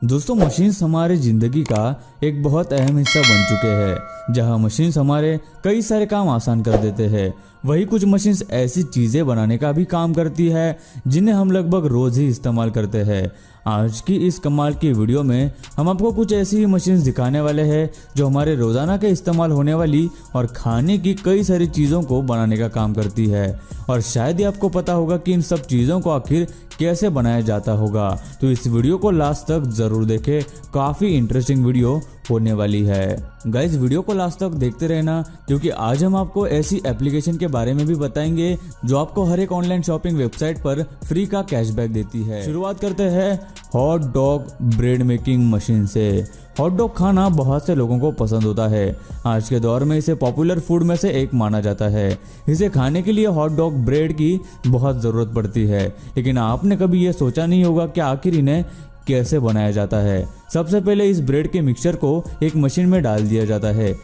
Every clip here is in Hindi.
दोस्तों, मशीन्स हमारे ज़िंदगी का एक बहुत अहम हिस्सा बन चुके हैं। जहां मशीन्स हमारे कई सारे काम आसान कर देते हैं, वहीं कुछ मशीन्स ऐसी चीज़ें बनाने का भी काम करती है जिन्हें हम लगभग रोज़ ही इस्तेमाल करते हैं। आज की इस कमाल की वीडियो में हम आपको कुछ ऐसी ही मशीन्स दिखाने वाले हैं जो हमारे रोज़ाना के इस्तेमाल होने वाली और खाने की कई सारी चीज़ों को बनाने का काम करती है। और शायद ही आपको पता होगा कि इन सब चीज़ों को आखिर कैसे बनाया जाता होगा। तो इस वीडियो को लास्ट तक जरूर देखें, काफ़ी इंटरेस्टिंग वीडियो होने वाली है। गाइस, वीडियो को लास्ट तक देखते रहना, क्योंकि आज हम आपको ऐसी एप्लीकेशन के बारे में भी बताएंगे जो आपको हर एक ऑनलाइन शॉपिंग वेबसाइट पर फ्री का कैशबैक देती है। शुरुआत करते हैं hot dog bread making machine से। हॉट डॉग खाना बहुत से लोगों को पसंद होता है। आज के दौर में इसे पॉपुलर फूड में से एक माना जाता है। इसे खाने के लिए हॉट डॉग ब्रेड की बहुत ज़रूरत पड़ती है, लेकिन आपने कभी ये सोचा नहीं होगा कि आखिर इन्हें कैसे बनाया जाता है। सबसे पहले इस ब्रेड के मिक्सचर को एक मशीन में डाल दिया जाता है,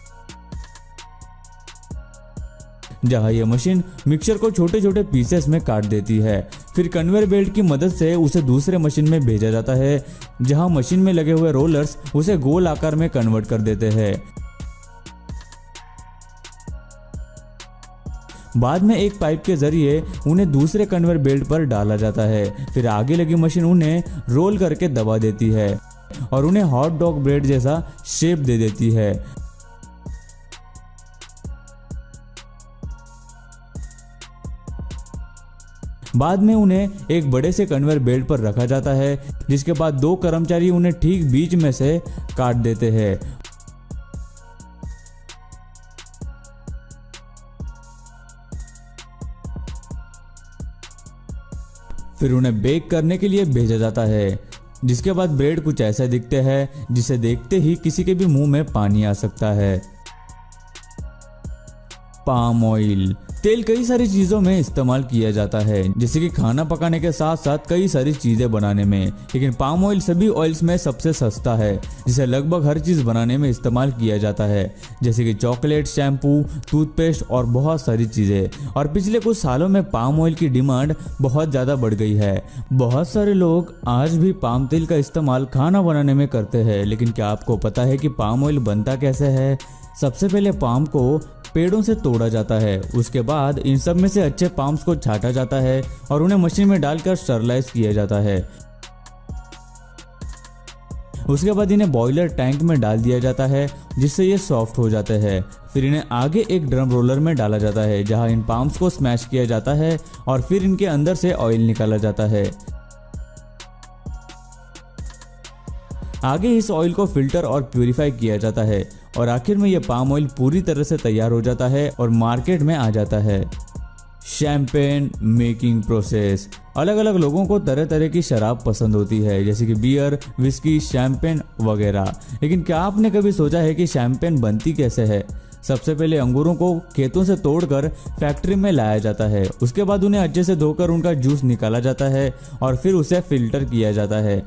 जहां यह मशीन मिक्सचर को छोटे छोटे पीसेस में काट देती है। फिर कन्वेयर बेल्ट की मदद से उसे दूसरे मशीन में भेजा जाता है, जहां मशीन में लगे हुए रोलर्स उसे गोल आकार में कन्वर्ट कर देते हैं। बाद में एक पाइप के जरिए उन्हें दूसरे कन्वेयर बेल्ट पर डाला जाता है। फिर आगे लगी मशीन उन्हें रोल करके दबा देती है और उन्हें हॉट डॉग ब्रेड जैसा शेप दे देती है। बाद में उन्हें एक बड़े से कन्वेयर बेल्ट पर रखा जाता है, जिसके बाद दो कर्मचारी उन्हें ठीक बीच में से काट देते हैं। फिर उन्हें बेक करने के लिए भेजा जाता है, जिसके बाद ब्रेड कुछ ऐसा दिखते हैं जिसे देखते ही किसी के भी मुंह में पानी आ सकता है। पाम ऑयल तेल कई सारी चीज़ों में इस्तेमाल किया जाता है, जैसे कि खाना पकाने के साथ साथ कई सारी चीज़ें बनाने में। लेकिन पाम ऑयल सभी ऑयल्स में सबसे सस्ता है, जिसे लगभग हर चीज़ बनाने में इस्तेमाल किया जाता है, जैसे कि चॉकलेट, शैम्पू, टूथपेस्ट और बहुत सारी चीज़ें। और पिछले कुछ सालों में पाम ऑयल की डिमांड बहुत ज़्यादा बढ़ गई है। बहुत सारे लोग आज भी पाम तेल का इस्तेमाल खाना बनाने में करते हैं, लेकिन क्या आपको पता है कि पाम ऑयल बनता कैसे है? सबसे पहले पाम को पेड़ों से तोड़ा जाता है। उसके बाद इन सब में से अच्छे पाम्स को छांटा जाता है और उन्हें मशीन में डालकर स्टरलाइज किया जाता है। उसके बाद इन्हें बॉयलर टैंक में डाल दिया जाता है, जिससे ये सॉफ्ट हो जाते हैं। फिर इन्हें आगे एक ड्रम रोलर में डाला जाता है, जहां इन पाम्स को स्मैश किया जाता है और फिर इनके अंदर से ऑयल निकाला जाता है। आगे इस ऑयल को फिल्टर और प्यूरिफाई किया जाता है और आखिर में यह पाम ऑयल पूरी तरह से तैयार हो जाता है और मार्केट में आ जाता है। Champagne making process. अलग अलग लोगों को तरह तरह की शराब पसंद होती है, जैसे कि बियर, विस्की, शैंपेन वगैरह। लेकिन क्या आपने कभी सोचा है कि शैंपेन बनती कैसे है? सबसे पहले अंगूरों को खेतों से तोड़कर फैक्ट्री में लाया जाता है। उसके बाद उन्हें अच्छे से धोकर उनका जूस निकाला जाता है और फिर उसे फिल्टर किया जाता है।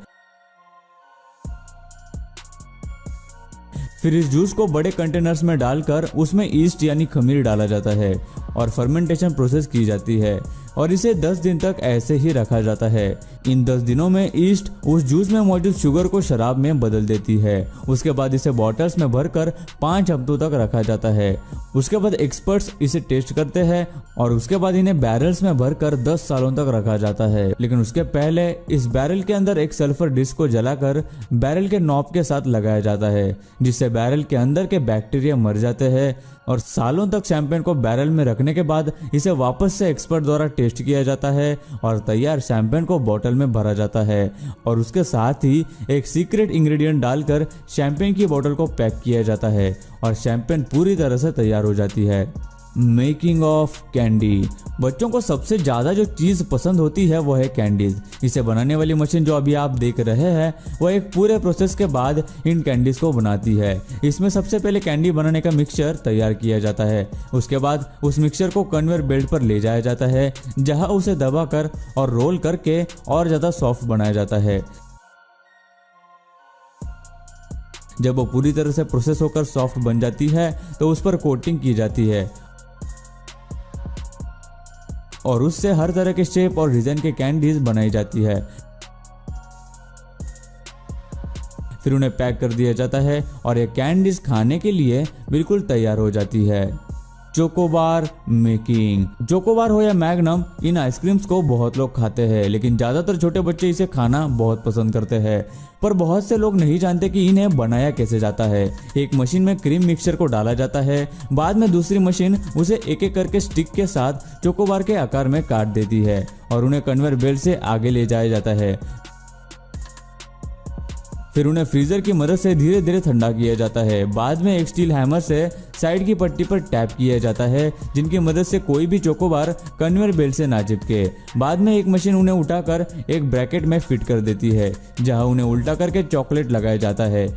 फिर इस जूस को बड़े कंटेनर्स में डालकर उसमें ईस्ट यानी खमीर डाला जाता है और फर्मेंटेशन प्रोसेस की जाती है और इसे 10 दिन तक ऐसे ही रखा जाता है। इन 10 दिनों में ईस्ट उस जूस में मौजूद शुगर को शराब में बदल देती है। उसके बाद इसे बॉटल्स में भरकर 5 हफ्तों तक रखा जाता है। उसके बाद एक्सपर्ट्स इसे टेस्ट करते हैं और उसके बाद इन्हें बैरल्स में भरकर 10 सालों तक रखा जाता है। लेकिन उसके पहले इस बैरल के अंदर एक सल्फर डिस्क को जलाकर बैरल के नॉब के साथ लगाया जाता है, जिससे बैरल के अंदर के बैक्टीरिया मर जाते हैं। और सालों तक शैंपेन को बैरल में रखने के बाद इसे वापस से एक्सपर्ट द्वारा टेस्ट किया जाता है और तैयार शैंपेन को बोतल में भरा जाता है और उसके साथ ही एक सीक्रेट इंग्रेडिएंट डालकर शैंपेन की बोतल को पैक किया जाता है और शैंपेन पूरी तरह से तैयार हो जाती है। Making of candy. बच्चों को सबसे ज़्यादा जो चीज़ पसंद होती है वो है कैंडीज। इसे बनाने वाली मशीन जो अभी आप देख रहे हैं वो एक पूरे प्रोसेस के बाद इन कैंडीज को बनाती है। इसमें सबसे पहले कैंडी बनाने का मिक्सचर तैयार किया जाता है। उसके बाद उस मिक्सचर को कन्वेयर बेल्ट पर ले जाया जाता है, जहां उसे दबाकर और रोल करके और ज़्यादा सॉफ्ट बनाया जाता है। जब वो पूरी तरह से प्रोसेस होकर सॉफ्ट बन जाती है तो उस पर कोटिंग की जाती है और उससे हर तरह के शेप और डिजाइन के कैंडीज बनाई जाती है। फिर उन्हें पैक कर दिया जाता है और ये कैंडीज खाने के लिए बिल्कुल तैयार हो जाती है। Chocobar making. चोकोबार हो या मैग्नम, इन आइसक्रीम्स को बहुत लोग खाते हैं, लेकिन ज़्यादातर छोटे बच्चे इसे खाना बहुत पसंद करते हैं। पर बहुत से लोग नहीं जानते कि इन्हें बनाया कैसे जाता है। एक मशीन में क्रीम मिक्सचर को डाला जाता है, बाद में दूसरी मशीन उसे एक एक करके स्टिक के साथ चोकोबार के आकार में काट देती है और उन्हें कन्वेयर बेल्ट से आगे ले जाया जाता है। फिर उन्हें फ्रीजर की मदद से धीरे धीरे ठंडा किया जाता है। बाद में एक स्टील हैमर से साइड की पट्टी पर टैप किया जाता है, जिनकी मदद से कोई भी चोकोबार कन्वेयर बेल्ट से ना चिपके। बाद में एक मशीन उन्हें उठाकर एक ब्रैकेट में फिट कर देती है, जहां उन्हें उल्टा करके चॉकलेट लगाया जाता है।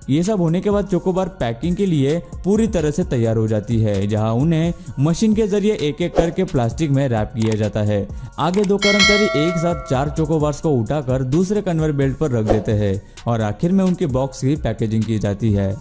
ये सब होने के बाद चोकोबार पैकिंग के लिए पूरी तरह से तैयार हो जाती है, जहां उन्हें मशीन के जरिए एक एक करके प्लास्टिक में रैप किया जाता है। आगे दो कर्मचारी एक साथ 4 चोकोबार्स को उठाकर दूसरे कन्वेयर बेल्ट पर रख देते हैं और आखिर में उनके बॉक्स की पैकेजिंग की जाती है।